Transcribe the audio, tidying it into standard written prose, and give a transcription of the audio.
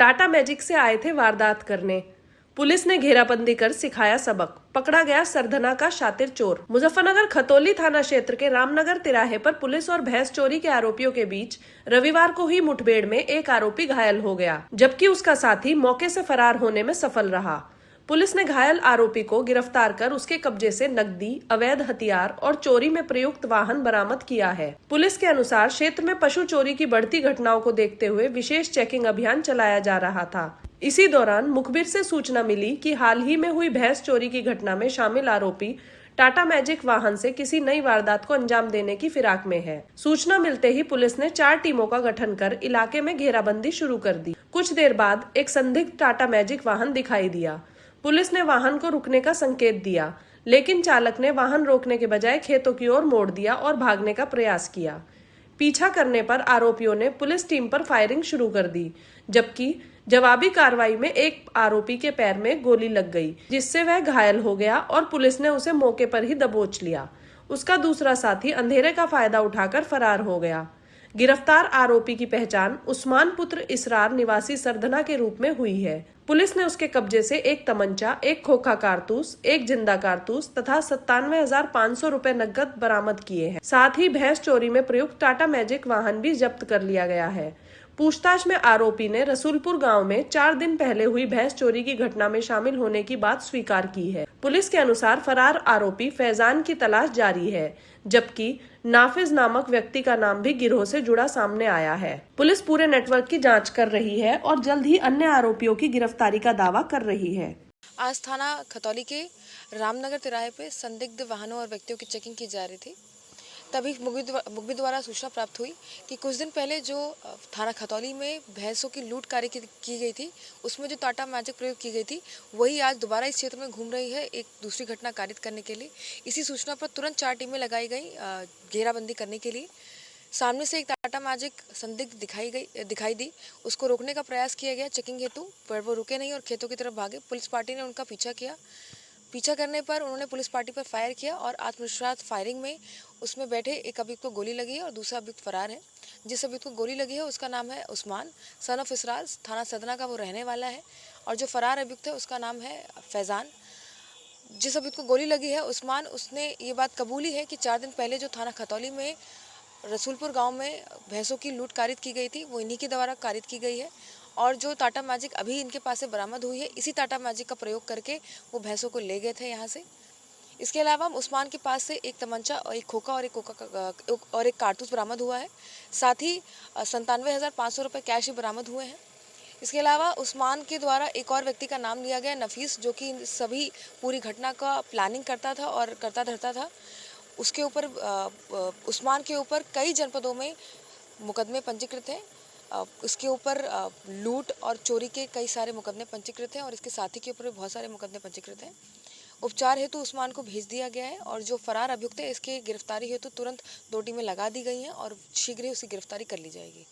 Tata magic से आए थे वारदात करने। पुलिस ने घेराबंदी कर सिखाया सबक। पकड़ा गया सरधना का शातिर चोर। मुजफ्फरनगर खतौली थाना क्षेत्र के रामनगर तिराहे पर पुलिस और भैंस चोरी के आरोपियों के बीच रविवार को हुई मुठभेड़ में एक आरोपी घायल हो गया, जबकि उसका साथी मौके से फरार होने में सफल रहा। पुलिस ने घायल आरोपी को गिरफ्तार कर उसके कब्जे से नकदी, अवैध हथियार और चोरी में प्रयुक्त वाहन बरामद किया है। पुलिस के अनुसार क्षेत्र में पशु चोरी की बढ़ती घटनाओं को देखते हुए विशेष चेकिंग अभियान चलाया जा रहा था। इसी दौरान मुखबिर से सूचना मिली कि हाल ही में हुई भैंस चोरी की घटना में शामिल आरोपी टाटा मैजिक वाहन से किसी नई वारदात को अंजाम देने की फिराक में है। सूचना मिलते ही पुलिस ने 4 टीमों का गठन कर इलाके में घेराबंदी शुरू कर दी। कुछ देर बाद एक संदिग्ध टाटा मैजिक वाहन दिखाई दिया। पुलिस ने वाहन को रुकने का संकेत दिया, लेकिन चालक ने वाहन रोकने के बजाय खेतों की ओर मोड़ दिया और भागने का प्रयास किया। पीछा करने पर आरोपियों ने पुलिस टीम पर फायरिंग शुरू कर दी, जबकि जवाबी कार्रवाई में एक आरोपी के पैर में गोली लग गई, जिससे वह घायल हो गया और पुलिस ने उसे मौके पर ही दबोच लिया। उसका दूसरा साथी अंधेरे का फायदा उठाकर फरार हो गया। गिरफ्तार आरोपी की पहचान उस्मान पुत्र इसरार निवासी सरधना के रूप में हुई है। पुलिस ने उसके कब्जे से एक तमंचा, एक खोखा कारतूस, एक जिंदा कारतूस तथा 97,500 रुपए नकद बरामद किए हैं। साथ ही भैंस चोरी में प्रयुक्त टाटा मैजिक वाहन भी जब्त कर लिया गया है। पूछताछ में आरोपी ने रसूलपुर गांव में 4 दिन पहले हुई भैंस चोरी की घटना में शामिल होने की बात स्वीकार की है। पुलिस के अनुसार फरार आरोपी फैजान की तलाश जारी है, जबकि नाफिज नामक व्यक्ति का नाम भी गिरोह से जुड़ा सामने आया है। पुलिस पूरे नेटवर्क की जांच कर रही है और जल्द ही अन्य आरोपियों की गिरफ्तारी का दावा कर रही है। आज थाना खतौली के रामनगर तिराहे पे संदिग्ध वाहनों और व्यक्तियों की चेकिंग की जा रही थी। तभी मुखबिर द्वारा सूचना प्राप्त हुई कि कुछ दिन पहले जो थाना खतौली में भैंसों की लूट कार्य की गई थी, उसमें जो टाटा मैजिक प्रयोग की गई थी, वही आज दोबारा इस क्षेत्र में घूम रही है एक दूसरी घटना कारित करने के लिए। इसी सूचना पर तुरंत 4 टीमें लगाई गई घेराबंदी करने के लिए। सामने से एक टाटा मैजिक संदिग्ध दिखाई दी। उसको रोकने का प्रयास किया गया चेकिंग हेतु, पर वो रुके नहीं और खेतों की तरफ भागे। पुलिस पार्टी ने उनका पीछा करने पर उन्होंने पुलिस पार्टी पर फायर किया और आत्मविश्वास फायरिंग में उसमें बैठे एक अभियुक्त को गोली लगी है और दूसरा अभियुक्त फरार है। जिस अभियुक्त को गोली लगी है उसका नाम है उस्मान, सन ऑफ इसरार, थाना सरधना का वो रहने वाला है। और जो फरार अभियुक्त है उसका नाम है फैजान। जिस अभियुक्त को गोली लगी है उस्मान, उसने ये बात कबूली है कि 4 दिन पहले जो थाना खतौली में रसूलपुर गाँव में भैंसों की लूट कारित की गई थी, वो इन्हीं के द्वारा कारित की गई है। और जो टाटा मैजिक अभी इनके पास से बरामद हुई है, इसी टाटा मैजिक का प्रयोग करके वो भैंसों को ले गए थे यहाँ से। इसके अलावा उस्मान के पास से एक तमंचा और एक खोखा और एक कारतूस बरामद हुआ है। साथ ही 97,500 रुपये कैश भी बरामद हुए हैं। इसके अलावा उस्मान के द्वारा एक और व्यक्ति का नाम लिया गया, नफीस, जो कि सभी पूरी घटना का प्लानिंग करता था और करता धरता था। उसके ऊपर उस्मान के ऊपर कई जनपदों में मुकदमे पंजीकृत हैं। इसके ऊपर लूट और चोरी के कई सारे मुकदमे पंजीकृत हैं और इसके साथी के ऊपर भी बहुत सारे मुकदमे पंजीकृत हैं। उपचार हेतु उस्मान को भेज दिया गया है और जो फरार अभियुक्त है इसके गिरफ्तारी हेतु तुरंत 2 टीमें लगा दी गई हैं और शीघ्र ही उसकी गिरफ्तारी कर ली जाएगी।